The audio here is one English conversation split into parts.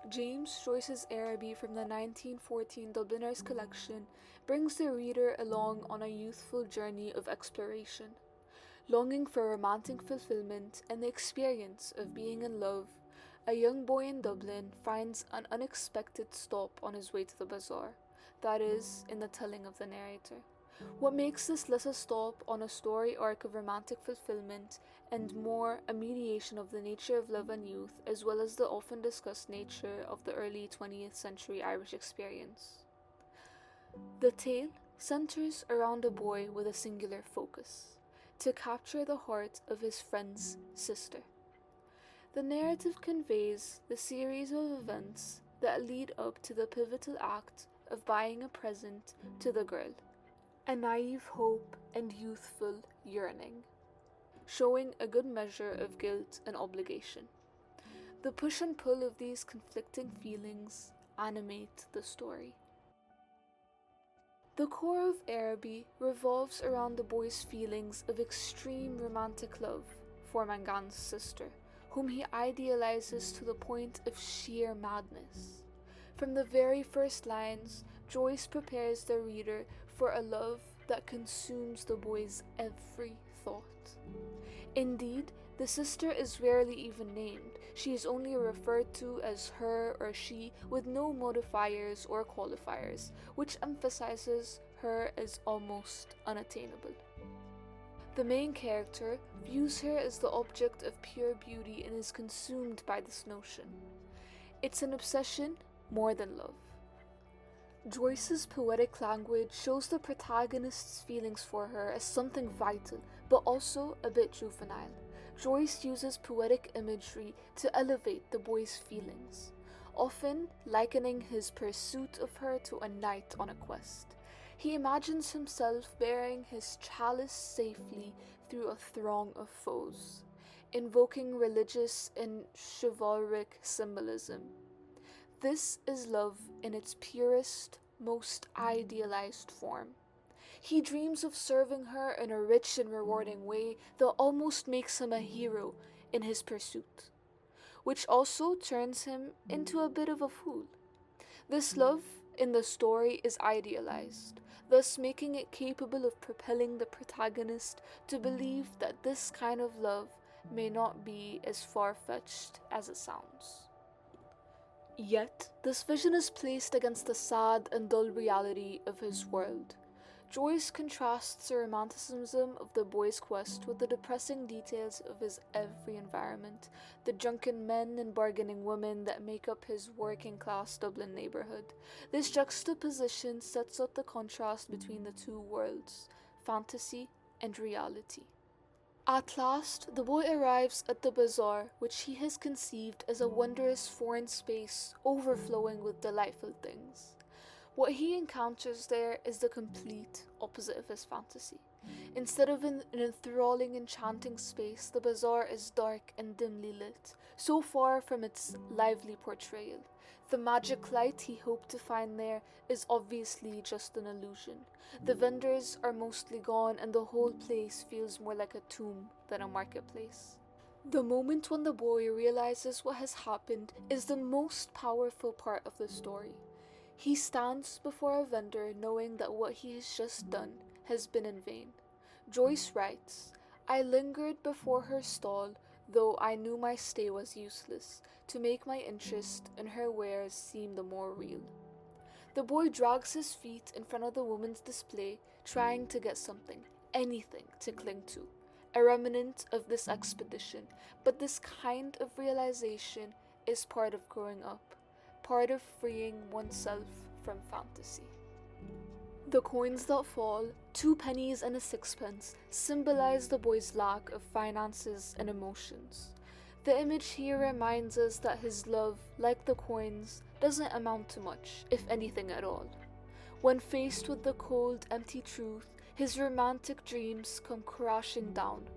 James Joyce's Araby from the 1914 Dubliners collection brings the reader along on a youthful journey of exploration. Longing for romantic fulfillment and the experience of being in love, a young boy in Dublin finds an unexpected stop on his way to the bazaar, that is, in the telling of the narrator. What makes this less a stop on a story arc of romantic fulfillment and more a mediation of the nature of love and youth, as well as the often discussed nature of the early 20th century Irish experience? The tale centers around a boy with a singular focus: to capture the heart of his friend's sister. The narrative conveys the series of events that lead up to the pivotal act of buying a present to the girl, a naive hope and youthful yearning, showing a good measure of guilt and obligation. The push and pull of these conflicting feelings animate the story. The core of Araby revolves around the boy's feelings of extreme romantic love for Mangan's sister, whom he idealizes to the point of sheer madness. From the very first lines, Joyce prepares the reader for a love that consumes the boy's every thought. Indeed, the sister is rarely even named. She is only referred to as her or she with no modifiers or qualifiers, which emphasizes her as almost unattainable. The main character views her as the object of pure beauty and is consumed by this notion. It's an obsession more than love. Joyce's poetic language shows the protagonist's feelings for her as something vital, but also a bit juvenile. Joyce uses poetic imagery to elevate the boy's feelings, often likening his pursuit of her to a knight on a quest. He imagines himself bearing his chalice safely through a throng of foes, invoking religious and chivalric symbolism. This is love in its purest, most idealized form. He dreams of serving her in a rich and rewarding way that almost makes him a hero in his pursuit, which also turns him into a bit of a fool. This love in the story is idealized, thus making it capable of propelling the protagonist to believe that this kind of love may not be as far-fetched as it sounds. Yet, this vision is placed against the sad and dull reality of his world. Joyce contrasts the romanticism of the boy's quest with the depressing details of his every environment, the drunken men and bargaining women that make up his working-class Dublin neighbourhood. This juxtaposition sets up the contrast between the two worlds, fantasy and reality. At last, the boy arrives at the bazaar, which he has conceived as a wondrous foreign space overflowing with delightful things. What he encounters there is the complete opposite of his fantasy. Instead of an enthralling, enchanting space, the bazaar is dark and dimly lit, so far from its lively portrayal. The magic light he hoped to find there is obviously just an illusion. The vendors are mostly gone and the whole place feels more like a tomb than a marketplace. The moment when the boy realizes what has happened is the most powerful part of the story. He stands before a vendor knowing that what he has just done has been in vain. Joyce writes, "I lingered before her stall, though I knew my stay was useless, to make my interest in her wares seem the more real." The boy drags his feet in front of the woman's display, trying to get something, anything to cling to, a remnant of this expedition, but this kind of realization is part of growing up, part of freeing oneself from fantasy. The coins that fall, 2 pennies and a sixpence, symbolize the boy's lack of finances and emotions. The image here reminds us that his love, like the coins, doesn't amount to much, if anything at all. When faced with the cold, empty truth, his romantic dreams come crashing down.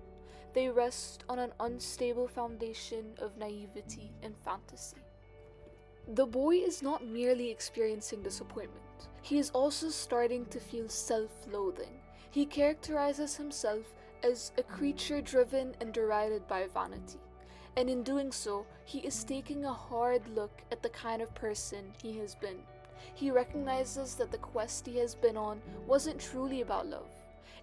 They rest on an unstable foundation of naivety and fantasy. The boy is not merely experiencing disappointment, he is also starting to feel self-loathing. He characterizes himself as a creature driven and derided by vanity. and in doing so, he is taking a hard look at the kind of person he has been. He recognizes that the quest he has been on wasn't truly about love.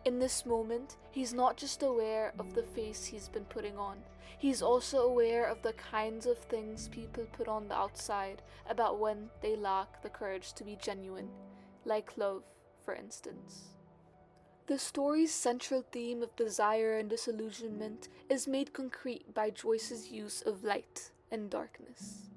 In this moment, he's not just aware of the face he's been putting on, he's also aware of the kinds of things people put on the outside about when they lack the courage to be genuine, like love, for instance. The story's central theme of desire and disillusionment is made concrete by Joyce's use of light and darkness.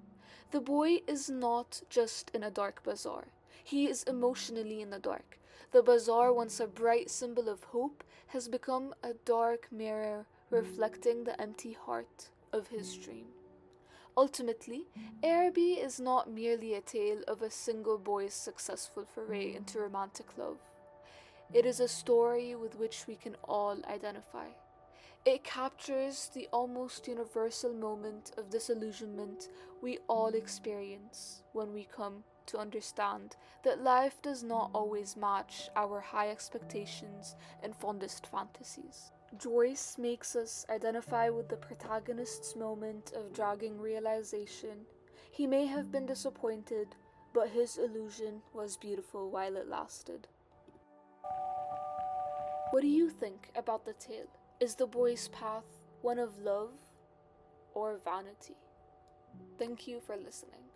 The boy is not just in a dark bazaar, he is emotionally in the dark. The bazaar, once a bright symbol of hope, has become a dark mirror reflecting the empty heart of his dream. Ultimately, Araby is not merely a tale of a single boy's successful foray into romantic love. It is a story with which we can all identify. It captures the almost universal moment of disillusionment we all experience when we come to understand that life does not always match our high expectations and fondest fantasies. Joyce makes us identify with the protagonist's moment of dragging realization. He may have been disappointed, but his illusion was beautiful while it lasted. What do you think about the tale? Is the boy's path one of love or vanity? Thank you for listening.